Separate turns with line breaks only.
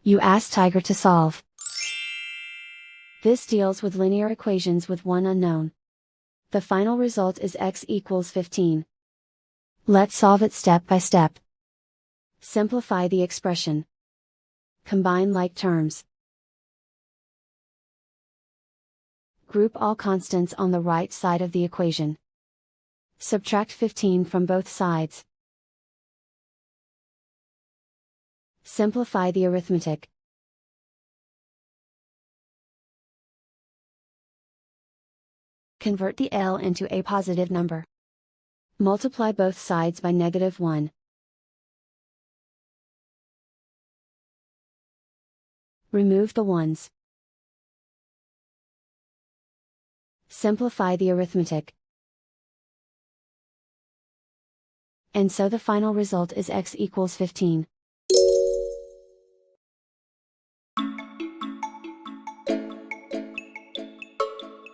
You ask Tiger to solve. This deals with linear equations with one unknown. The final result is x equals 15. Let's solve it step by step. Simplify the expression. Combine like terms. Group all constants on the right side of the equation. Subtract 15 from both sides. Simplify the arithmetic. Convert the L into a positive number. Multiply both sides by -1. Remove the ones. Simplify the arithmetic. And so the final result is x equals 15.